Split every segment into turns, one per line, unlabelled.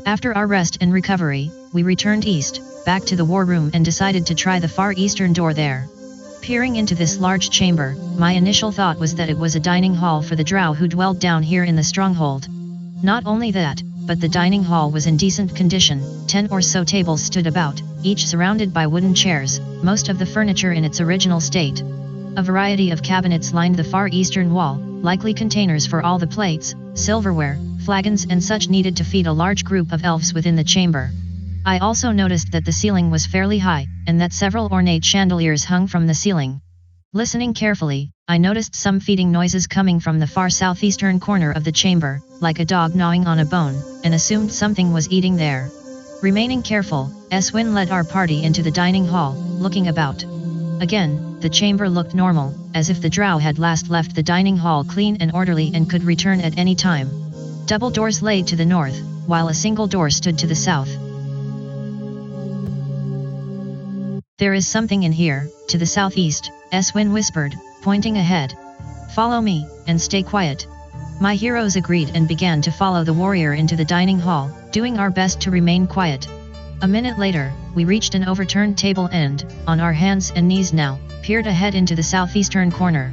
After our rest and recovery, we returned east, back to the war room and decided to try the far eastern door there. Peering into this large chamber, my initial thought was that it was a dining hall for the drow who dwelled down here in the stronghold. Not only that, but the dining hall was in decent condition. 10 or so tables stood about, each surrounded by wooden chairs, most of the furniture in its original state. A variety of cabinets lined the far eastern wall, likely containers for all the plates, silverware, flagons and such needed to feed a large group of elves within the chamber. I also noticed that the ceiling was fairly high, and that several ornate chandeliers hung from the ceiling. Listening carefully, I noticed some feeding noises coming from the far southeastern corner of the chamber, like a dog gnawing on a bone, and assumed something was eating there. Remaining careful, Eswin led our party into the dining hall, looking about. Again, the chamber looked normal, as if the drow had last left the dining hall clean and orderly and could return at any time. Double doors lay to the north, while a single door stood to the south. "There is something in here, to the southeast," Eswin whispered, pointing ahead. "Follow me, and stay quiet." My heroes agreed and began to follow the warrior into the dining hall, doing our best to remain quiet. A minute later, we reached an overturned table and, on our hands and knees now, peered ahead into the southeastern corner.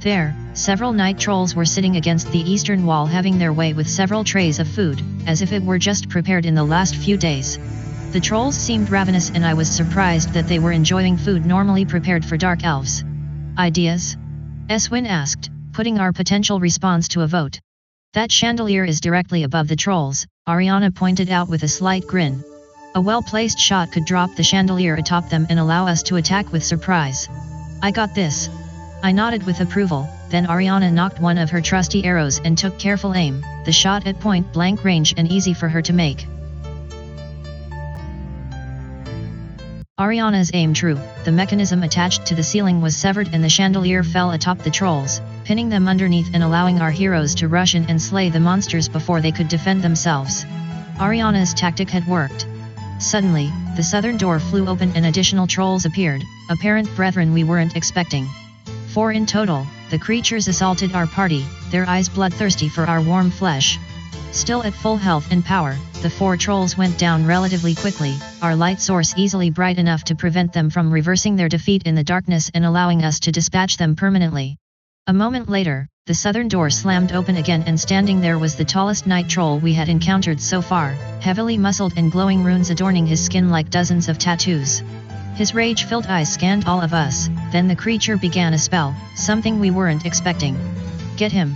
There, several night trolls were sitting against the eastern wall having their way with several trays of food, as if it were just prepared in the last few days. The trolls seemed ravenous and I was surprised that they were enjoying food normally prepared for dark elves. "Ideas?" Eswin asked, putting our potential response to a vote. "That chandelier is directly above the trolls," Ariana pointed out with a slight grin. "A well-placed shot could drop the chandelier atop them and allow us to attack with surprise." "I got this." I nodded with approval, then Ariana knocked one of her trusty arrows and took careful aim, the shot at point-blank range and easy for her to make. Ariana's aim true, the mechanism attached to the ceiling was severed and the chandelier fell atop the trolls, pinning them underneath and allowing our heroes to rush in and slay the monsters before they could defend themselves. Ariana's tactic had worked. Suddenly, the southern door flew open and additional trolls appeared, apparent brethren we weren't expecting. 4 in total, the creatures assaulted our party, their eyes bloodthirsty for our warm flesh. Still at full health and power, the 4 trolls went down relatively quickly, our light source easily bright enough to prevent them from reversing their defeat in the darkness and allowing us to dispatch them permanently. A moment later, the southern door slammed open again and standing there was the tallest night troll we had encountered so far, heavily muscled and glowing runes adorning his skin like dozens of tattoos. His rage-filled eyes scanned all of us, then the creature began a spell, something we weren't expecting. "Get him!"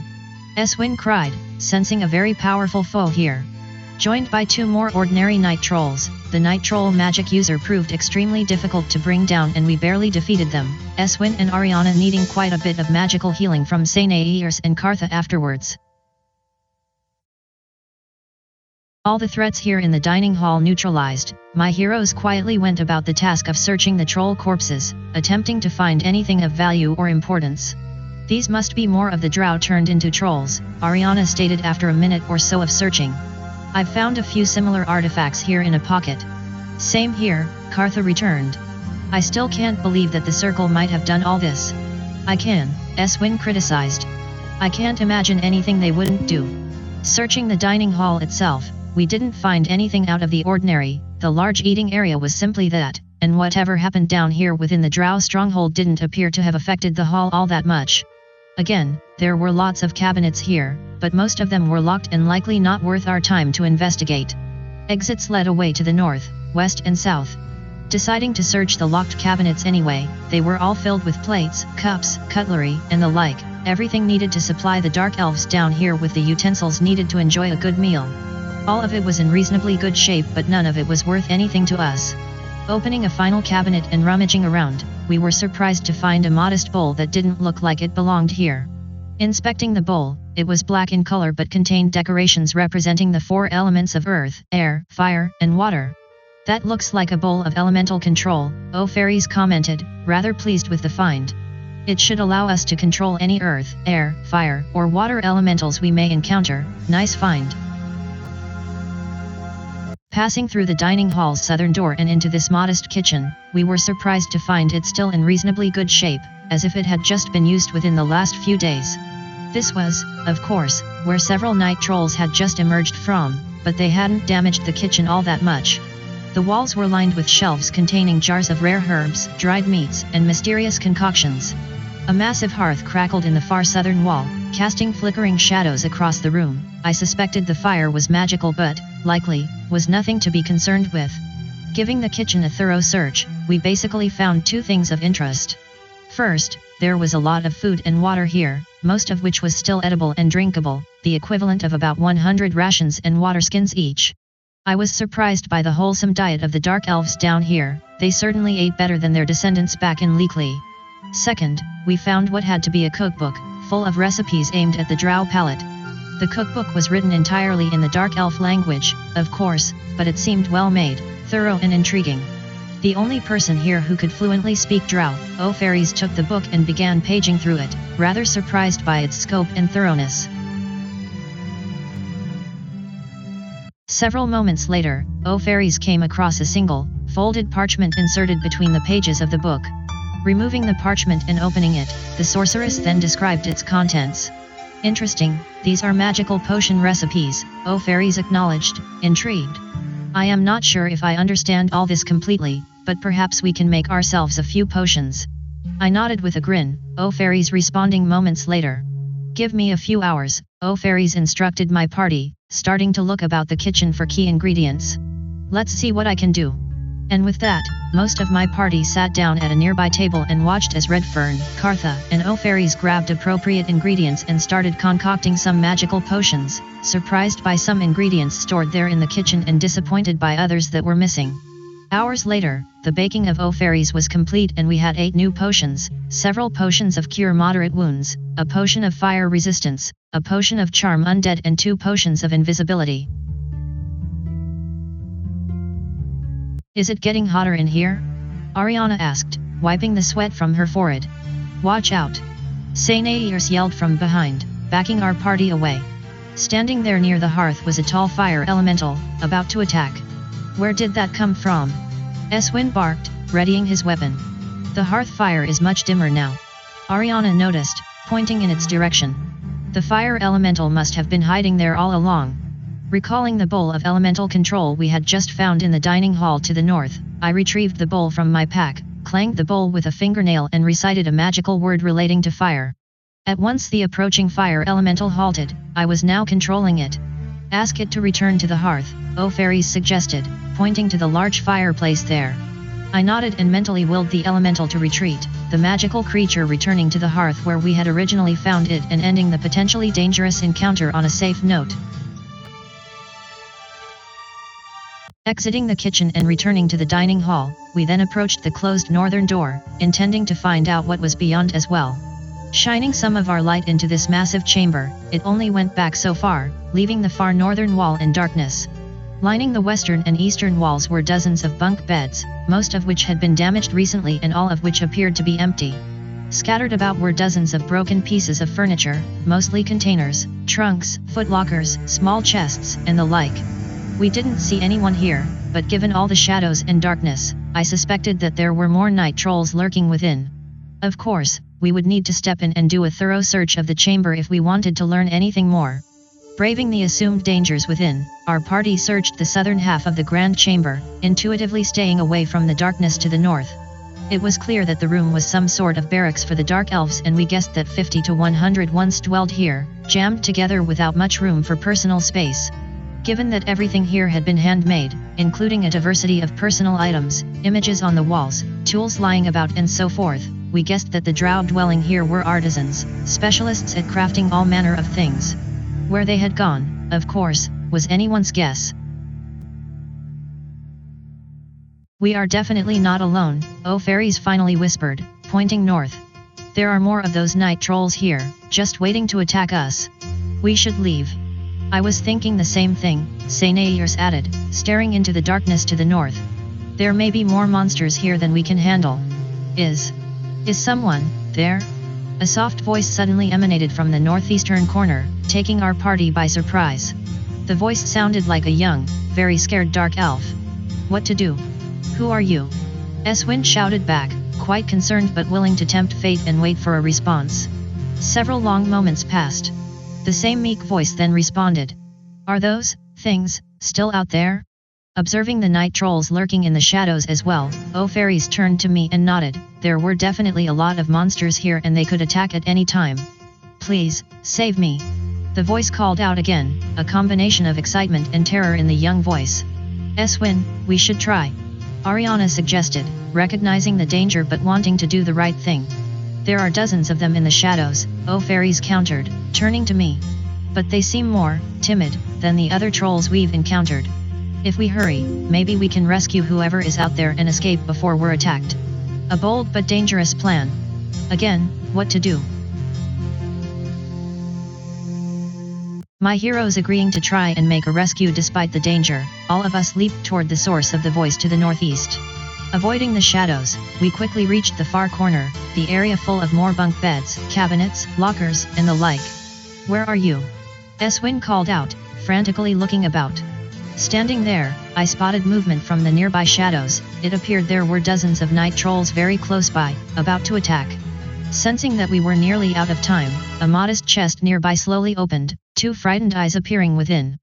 Eswin cried, sensing a very powerful foe here. Joined by 2 more ordinary night trolls, the night troll magic user proved extremely difficult to bring down and we barely defeated them, Eswin and Ariana needing quite a bit of magical healing from Sainairs and Kartha afterwards. All the threats here in the dining hall neutralized, my heroes quietly went about the task of searching the troll corpses, attempting to find anything of value or importance. "These must be more of the drow turned into trolls," Ariana stated after a minute or so of searching. "I've found a few similar artifacts here in a pocket." "Same here," Kartha returned. "I still can't believe that the circle might have done all this." "I can," Eswin criticized. "I can't imagine anything they wouldn't do." Searching the dining hall itself, we didn't find anything out of the ordinary, the large eating area was simply that, and whatever happened down here within the drow stronghold didn't appear to have affected the hall all that much. Again, there were lots of cabinets here, but most of them were locked and likely not worth our time to investigate. Exits led away to the north, west and south. Deciding to search the locked cabinets anyway, they were all filled with plates, cups, cutlery, and the like, everything needed to supply the dark elves down here with the utensils needed to enjoy a good meal. All of it was in reasonably good shape but none of it was worth anything to us. Opening a final cabinet and rummaging around, we were surprised to find a modest bowl that didn't look like it belonged here. Inspecting the bowl, it was black in color but contained decorations representing the 4 elements of earth, air, fire, and water. "That looks like a bowl of elemental control," Fairies commented, rather pleased with the find. "It should allow us to control any earth, air, fire, or water elementals we may encounter. Nice find." Passing through the dining hall's southern door and into this modest kitchen, we were surprised to find it still in reasonably good shape, as if it had just been used within the last few days. This was, of course, where several night trolls had just emerged from, but they hadn't damaged the kitchen all that much. The walls were lined with shelves containing jars of rare herbs, dried meats, and mysterious concoctions. A massive hearth crackled in the far southern wall, casting flickering shadows across the room. I suspected the fire was magical but, likely, was nothing to be concerned with. Giving the kitchen a thorough search, we basically found two things of interest. First, there was a lot of food and water here, most of which was still edible and drinkable, the equivalent of about 100 rations and water skins each. I was surprised by the wholesome diet of the dark elves down here. They certainly ate better than their descendants back in Leakley. Second, we found what had to be a cookbook, full of recipes aimed at the drow palate. The cookbook was written entirely in the dark elf language, of course, but it seemed well made, thorough and intriguing. The only person here who could fluently speak drow, O'Ferries took the book and began paging through it, rather surprised by its scope and thoroughness. Several moments later, O'Ferries came across a single, folded parchment inserted between the pages of the book. Removing the parchment and opening it, the sorceress then described its contents. Interesting, these are magical potion recipes, O'Ferries acknowledged, intrigued. I am not sure if I understand all this completely, but perhaps we can make ourselves a few potions. I nodded with a grin, O'Ferries responding moments later. Give me a few hours, O'Ferries instructed my party, starting to look about the kitchen for key ingredients. Let's see what I can do. And with that, most of my party sat down at a nearby table and watched as Redfern, Cartha, and O'Ferries grabbed appropriate ingredients and started concocting some magical potions, surprised by some ingredients stored there in the kitchen and disappointed by others that were missing. Hours later, the baking of O'Ferries was complete and we had 8 new potions, several potions of cure moderate wounds, a potion of fire resistance, a potion of charm undead and 2 potions of invisibility. Is it getting hotter in here? Ariana asked, wiping the sweat from her forehead. Watch out! Sainairs yelled from behind, backing our party away. Standing there near the hearth was a tall fire elemental, about to attack. Where did that come from? Eswin barked, readying his weapon. The hearth fire is much dimmer now. Ariana noticed, pointing in its direction. The fire elemental must have been hiding there all along. Recalling the bowl of elemental control we had just found in the dining hall to the north, I retrieved the bowl from my pack, clanged the bowl with a fingernail and recited a magical word relating to fire. At once the approaching fire elemental halted. I was now controlling it. Ask it to return to the hearth, O'Ferries suggested, pointing to the large fireplace there. I nodded and mentally willed the elemental to retreat, the magical creature returning to the hearth where we had originally found it and ending the potentially dangerous encounter on a safe note. Exiting the kitchen and returning to the dining hall, we then approached the closed northern door, intending to find out what was beyond as well. Shining some of our light into this massive chamber, it only went back so far, leaving the far northern wall in darkness. Lining the western and eastern walls were dozens of bunk beds, most of which had been damaged recently and all of which appeared to be empty. Scattered about were dozens of broken pieces of furniture, mostly containers, trunks, footlockers, small chests, and the like. We didn't see anyone here, but given all the shadows and darkness, I suspected that there were more night trolls lurking within. Of course, we would need to step in and do a thorough search of the chamber if we wanted to learn anything more. Braving the assumed dangers within, our party searched the southern half of the grand chamber, intuitively staying away from the darkness to the north. It was clear that the room was some sort of barracks for the dark elves and we guessed that 50 to 100 once dwelled here, jammed together without much room for personal space. Given that everything here had been handmade, including a diversity of personal items, images on the walls, tools lying about and so forth, we guessed that the drow dwelling here were artisans, specialists at crafting all manner of things. Where they had gone, of course, was anyone's guess. We are definitely not alone, O'Ferries finally whispered, pointing north. There are more of those night trolls here, just waiting to attack us. We should leave. I was thinking the same thing, Sainairs added, staring into the darkness to the north. There may be more monsters here than we can handle. Is someone there? A soft voice suddenly emanated from the northeastern corner, taking our party by surprise. The voice sounded like a young, very scared dark elf. What to do? Who are you? Eswin shouted back, quite concerned but willing to tempt fate and wait for a response. Several long moments passed. The same meek voice then responded. Are those things, still out there? Observing the night trolls lurking in the shadows as well, fairies turned to me and nodded. There were definitely a lot of monsters here and they could attack at any time. Please, save me. The voice called out again, a combination of excitement and terror in the young voice. Eswin, we should try. Ariana suggested, recognizing the danger but wanting to do the right thing. There are dozens of them in the shadows, fairies countered, turning to me. But they seem more timid than the other trolls we've encountered. If we hurry, maybe we can rescue whoever is out there and escape before we're attacked. A bold but dangerous plan. Again, what to do? My heroes agreeing to try and make a rescue despite the danger, all of us leaped toward the source of the voice to the northeast. Avoiding the shadows, we quickly reached the far corner, the area full of more bunk beds, cabinets, lockers, and the like. Where are you? Eswin called out, frantically looking about. Standing there, I spotted movement from the nearby shadows. It appeared there were dozens of night trolls very close by, about to attack. Sensing that we were nearly out of time, a modest chest nearby slowly opened, 2 frightened eyes appearing within.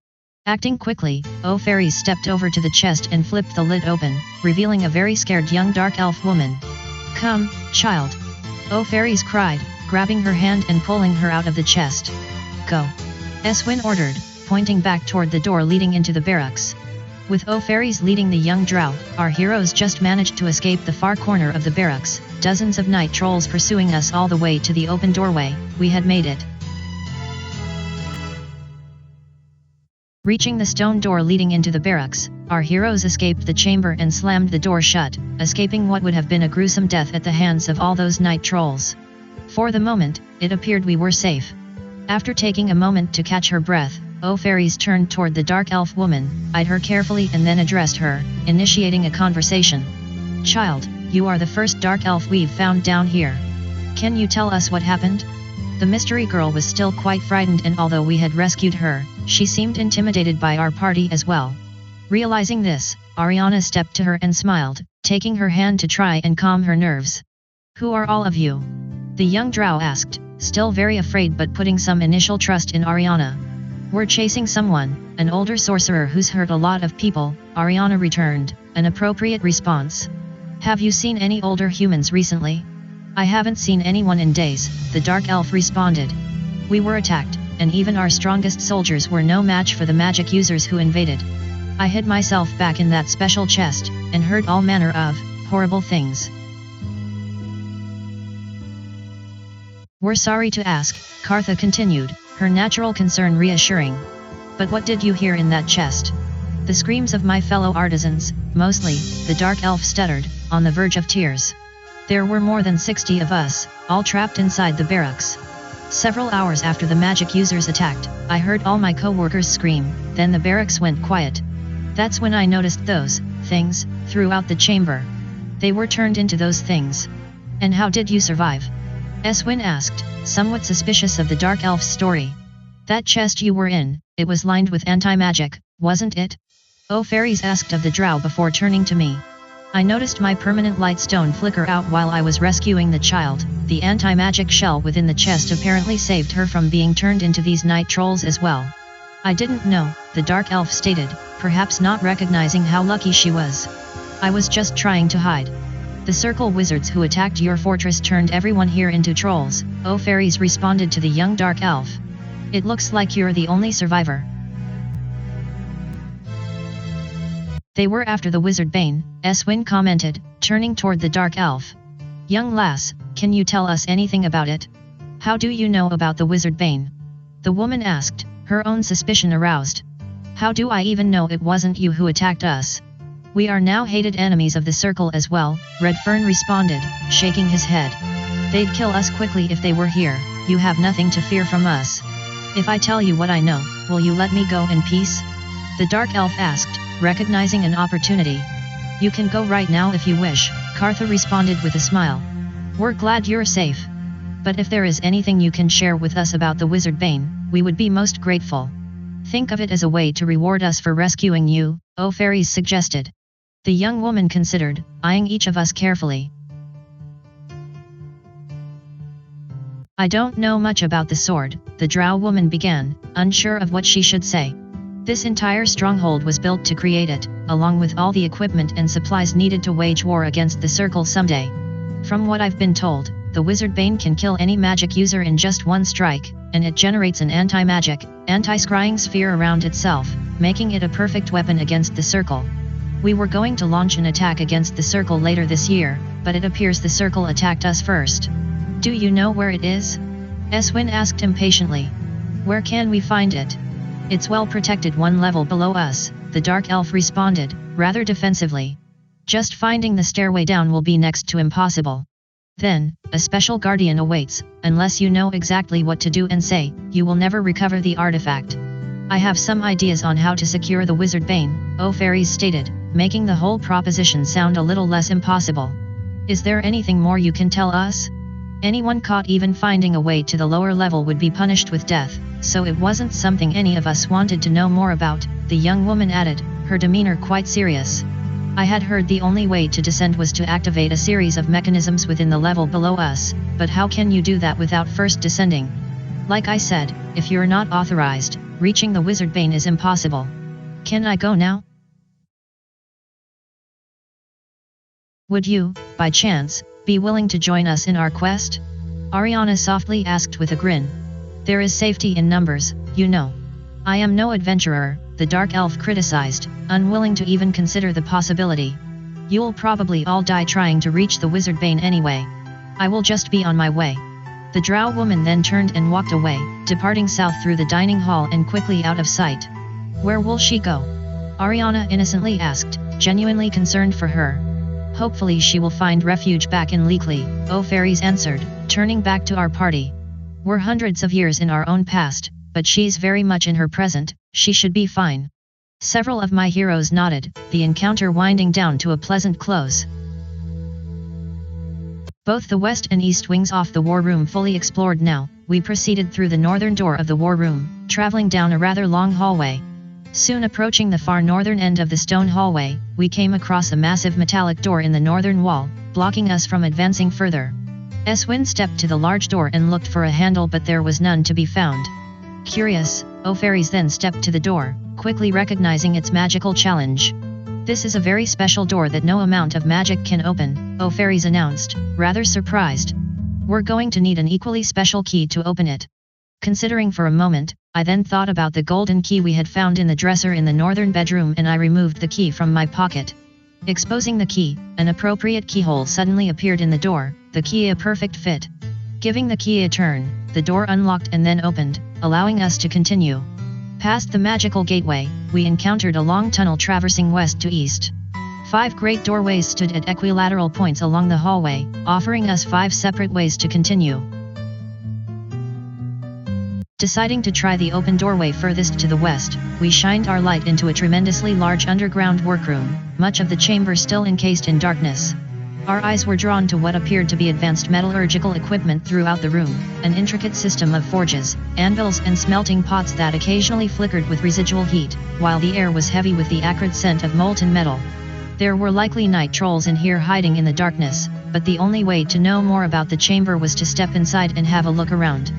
Acting quickly, fairies stepped over to the chest and flipped the lid open, revealing a very scared young dark elf woman. Come, child. Fairies cried, grabbing her hand and pulling her out of the chest. Go. Eswin ordered, pointing back toward the door leading into the barracks. With fairies leading the young drow, our heroes just managed to escape the far corner of the barracks, dozens of night trolls pursuing us all the way to the open doorway. We had made it. Reaching the stone door leading into the barracks, our heroes escaped the chamber and slammed the door shut, escaping what would have been a gruesome death at the hands of all those night trolls. For the moment, it appeared we were safe. After taking a moment to catch her breath, fairies turned toward the dark elf woman, eyed her carefully and then addressed her, initiating a conversation. Child, you are the first dark elf we've found down here. Can you tell us what happened? The mystery girl was still quite frightened, and although we had rescued her, she seemed intimidated by our party as well. Realizing this, Ariana stepped to her and smiled, taking her hand to try and calm her nerves. Who are all of you? The young drow asked, still very afraid but putting some initial trust in Ariana. We're chasing someone, an older sorcerer who's hurt a lot of people, Ariana returned, an appropriate response. Have you seen any older humans recently? I haven't seen anyone in days, the dark elf responded. We were attacked, and even our strongest soldiers were no match for the magic users who invaded. I hid myself back in that special chest, and heard all manner of horrible things. We're sorry to ask, Kartha continued, her natural concern reassuring. But what did you hear in that chest? The screams of my fellow artisans, mostly, the dark elf stuttered, on the verge of tears. There were more than 60 of us, all trapped inside the barracks. Several hours after the magic users attacked, I heard all my co-workers scream, then the barracks went quiet. That's when I noticed those things throughout the chamber. They were turned into those things. And how did you survive? Eswin asked, somewhat suspicious of the dark elf's story. That chest you were in, it was lined with anti-magic, wasn't it? Fairies asked of the drow before turning to me. I noticed my permanent light stone flicker out while I was rescuing the child. The anti-magic shell within the chest apparently saved her from being turned into these night trolls as well. I didn't know, the dark elf stated, perhaps not recognizing how lucky she was. I was just trying to hide. The circle wizards who attacked your fortress turned everyone here into trolls, fairies responded to the young dark elf. It looks like you're the only survivor. They were after the Wizardbane, Eswin commented, turning toward the dark elf. Young lass, can you tell us anything about it? How do you know about the Wizardbane? The woman asked, her own suspicion aroused. How do I even know it wasn't you who attacked us? We are now hated enemies of the circle as well, Redfern responded, shaking his head. They'd kill us quickly if they were here, you have nothing to fear from us. If I tell you what I know, will you let me go in peace? The dark elf asked, recognizing an opportunity. You can go right now if you wish, Kartha responded with a smile. We're glad you're safe. But if there is anything you can share with us about the Wizardbane, we would be most grateful. Think of it as a way to reward us for rescuing you, fairies suggested. The young woman considered, eyeing each of us carefully. I don't know much about the sword, the drow woman began, unsure of what she should say. This entire stronghold was built to create it, along with all the equipment and supplies needed to wage war against the Circle someday. From what I've been told, the Wizardbane can kill any magic user in just one strike, and it generates an anti-magic, anti-scrying sphere around itself, making it a perfect weapon against the Circle. We were going to launch an attack against the Circle later this year, but it appears the Circle attacked us first. Do you know where it is? Eswin asked impatiently. Where can we find it? It's well protected one level below us, the Dark Elf responded, rather defensively. Just finding the stairway down will be next to impossible. Then, a special guardian awaits. Unless you know exactly what to do and say, you will never recover the artifact. I have some ideas on how to secure the Wizardbane, O'Fairies stated, making the whole proposition sound a little less impossible. Is there anything more you can tell us? Anyone caught even finding a way to the lower level would be punished with death, so it wasn't something any of us wanted to know more about, the young woman added, her demeanor quite serious. I had heard the only way to descend was to activate a series of mechanisms within the level below us, but how can you do that without first descending? Like I said, if you're not authorized, reaching the Wizardbane is impossible. Can I go now? Would you, by chance, be willing to join us in our quest? Ariana softly asked with a grin. There is safety in numbers, you know. I am no adventurer, the Dark Elf criticized, unwilling to even consider the possibility. You'll probably all die trying to reach the Wizardbane anyway. I will just be on my way. The drow woman then turned and walked away, departing south through the dining hall and quickly out of sight. Where will she go? Ariana innocently asked, genuinely concerned for her. Hopefully she will find refuge back in Leakley, O'Fairies answered, turning back to our party. We're hundreds of years in our own past, but she's very much in her present, she should be fine. Several of my heroes nodded, the encounter winding down to a pleasant close. Both the west and east wings of the war room fully explored now, we proceeded through the northern door of the war room, traveling down a rather long hallway. Soon approaching the far northern end of the stone hallway, we came across a massive metallic door in the northern wall, blocking us from advancing further. Eswin stepped to the large door and looked for a handle, but there was none to be found. Curious, O'Fairies then stepped to the door, quickly recognizing its magical challenge. This is a very special door that no amount of magic can open, O'Fairies announced, rather surprised. We're going to need an equally special key to open it. Considering for a moment, I then thought about the golden key we had found in the dresser in the northern bedroom, and I removed the key from my pocket. Exposing the key, an appropriate keyhole suddenly appeared in the door, the key a perfect fit. Giving the key a turn, the door unlocked and then opened, allowing us to continue. Past the magical gateway, we encountered a long tunnel traversing west to east. 5 great doorways stood at equilateral points along the hallway, offering us 5 separate ways to continue. Deciding to try the open doorway furthest to the west, we shined our light into a tremendously large underground workroom, much of the chamber still encased in darkness. Our eyes were drawn to what appeared to be advanced metallurgical equipment throughout the room, an intricate system of forges, anvils and smelting pots that occasionally flickered with residual heat, while the air was heavy with the acrid scent of molten metal. There were likely night trolls in here hiding in the darkness, but the only way to know more about the chamber was to step inside and have a look around.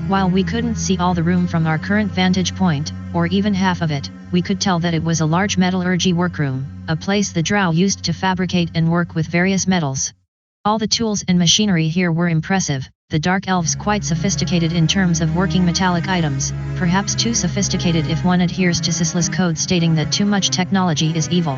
While we couldn't see all the room from our current vantage point, or even half of it, we could tell that it was a large metallurgy workroom, a place the drow used to fabricate and work with various metals. All the tools and machinery here were impressive, the dark elves quite sophisticated in terms of working metallic items, perhaps too sophisticated if one adheres to Sisla's code stating that too much technology is evil.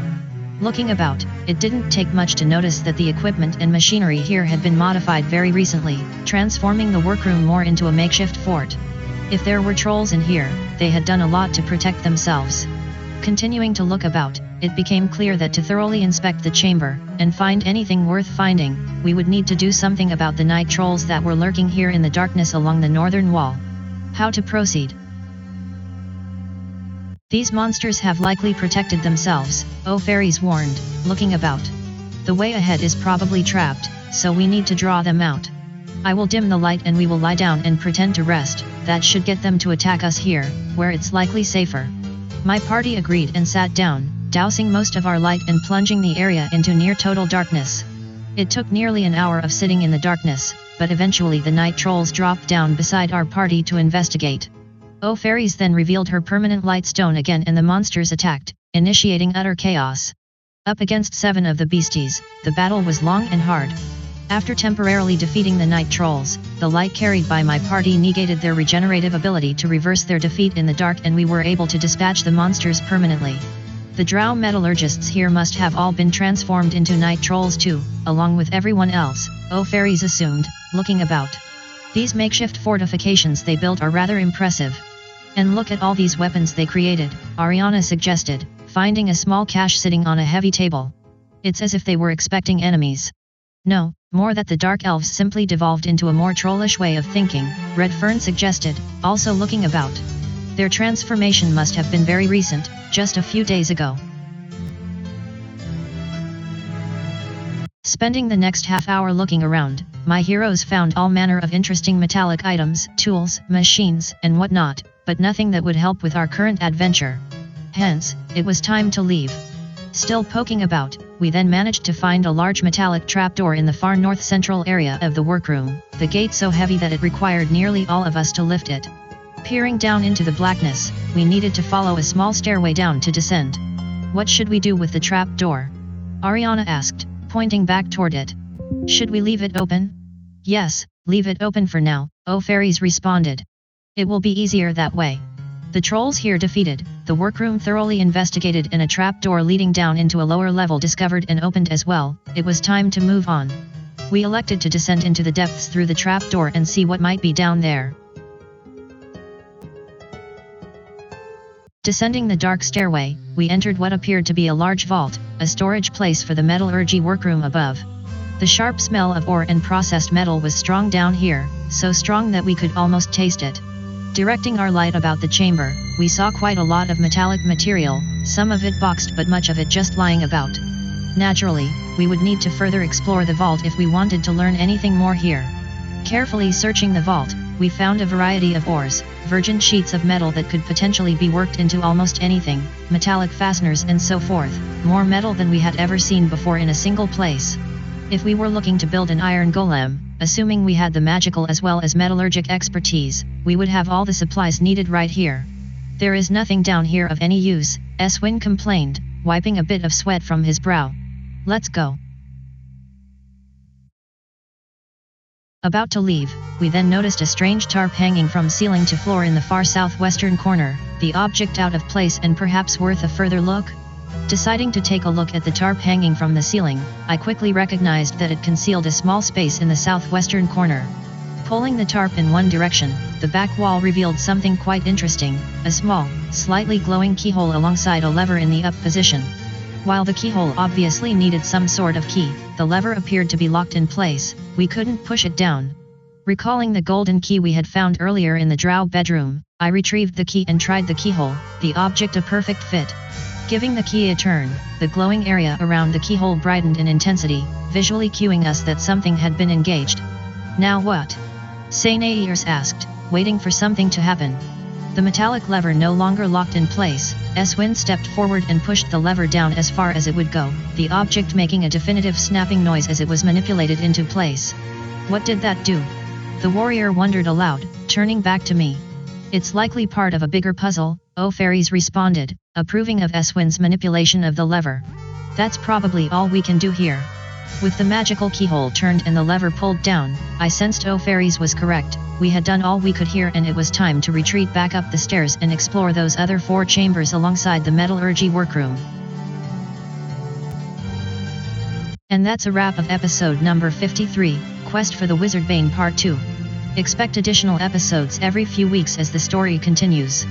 Looking about, it didn't take much to notice that the equipment and machinery here had been modified very recently, transforming the workroom more into a makeshift fort. If there were trolls in here, they had done a lot to protect themselves. Continuing to look about, it became clear that to thoroughly inspect the chamber, and find anything worth finding, we would need to do something about the night trolls that were lurking here in the darkness along the northern wall. How to proceed? These monsters have likely protected themselves, O'Fairies warned, looking about. The way ahead is probably trapped, so we need to draw them out. I will dim the light and we will lie down and pretend to rest, that should get them to attack us here, where it's likely safer. My party agreed and sat down, dousing most of our light and plunging the area into near total darkness. It took nearly an hour of sitting in the darkness, but eventually the night trolls dropped down beside our party to investigate. O Fairies then revealed her permanent light stone again and the monsters attacked, initiating utter chaos. Up against 7 of the beasties, the battle was long and hard. After temporarily defeating the night trolls, the light carried by my party negated their regenerative ability to reverse their defeat in the dark and we were able to dispatch the monsters permanently. The drow metallurgists here must have all been transformed into night trolls too, along with everyone else, O Fairies assumed, looking about. These makeshift fortifications they built are rather impressive. And look at all these weapons they created, Ariana suggested, finding a small cache sitting on a heavy table. It's as if they were expecting enemies. No, more that the dark elves simply devolved into a more trollish way of thinking, Redfern suggested, also looking about. Their transformation must have been very recent, just a few days ago. Spending the next half hour looking around, my heroes found all manner of interesting metallic items, tools, machines, and whatnot, but nothing that would help with our current adventure. Hence, it was time to leave. Still poking about, we then managed to find a large metallic trapdoor in the far north-central area of the workroom, the gate so heavy that it required nearly all of us to lift it. Peering down into the blackness, we needed to follow a small stairway down to descend. What should we do with the trapdoor? Ariana asked, pointing back toward it. Should we leave it open? Yes, leave it open for now, O Fairies responded. It will be easier that way. The trolls here defeated, the workroom thoroughly investigated and a trapdoor leading down into a lower level discovered and opened as well. It was time to move on. We elected to descend into the depths through the trapdoor and see what might be down there. Descending the dark stairway, we entered what appeared to be a large vault, a storage place for the metallurgy workroom above. The sharp smell of ore and processed metal was strong down here, so strong that we could almost taste it. Directing our light about the chamber, we saw quite a lot of metallic material, some of it boxed but much of it just lying about. Naturally, we would need to further explore the vault if we wanted to learn anything more here. Carefully searching the vault, we found a variety of ores, virgin sheets of metal that could potentially be worked into almost anything, metallic fasteners and so forth, more metal than we had ever seen before in a single place. If we were looking to build an iron golem, assuming we had the magical as well as metallurgic expertise, we would have all the supplies needed right here. There is nothing down here of any use, Eswin complained, wiping a bit of sweat from his brow. Let's go. About to leave, we then noticed a strange tarp hanging from ceiling to floor in the far southwestern corner, the object out of place and perhaps worth a further look? Deciding to take a look at the tarp hanging from the ceiling, I quickly recognized that it concealed a small space in the southwestern corner. Pulling the tarp in one direction, the back wall revealed something quite interesting, a small, slightly glowing keyhole alongside a lever in the up position. While the keyhole obviously needed some sort of key, the lever appeared to be locked in place, we couldn't push it down. Recalling the golden key we had found earlier in the drow bedroom, I retrieved the key and tried the keyhole, the object a perfect fit. Giving the key a turn, the glowing area around the keyhole brightened in intensity, visually cueing us that something had been engaged. Now what? Sainairs asked, waiting for something to happen. The metallic lever no longer locked in place, Eswin stepped forward and pushed the lever down as far as it would go, the object making a definitive snapping noise as it was manipulated into place. What did that do? The warrior wondered aloud, turning back to me. It's likely part of a bigger puzzle, O Fairies responded, approving of Eswin's manipulation of the lever. That's probably all we can do here. With the magical keyhole turned and the lever pulled down, I sensed O Fairies was correct. We had done all we could here and it was time to retreat back up the stairs and explore those other 4 chambers alongside the metallurgy workroom. And that's a wrap of episode number 53, Quest for the Wizardbane Part 2. Expect additional episodes every few weeks as the story continues.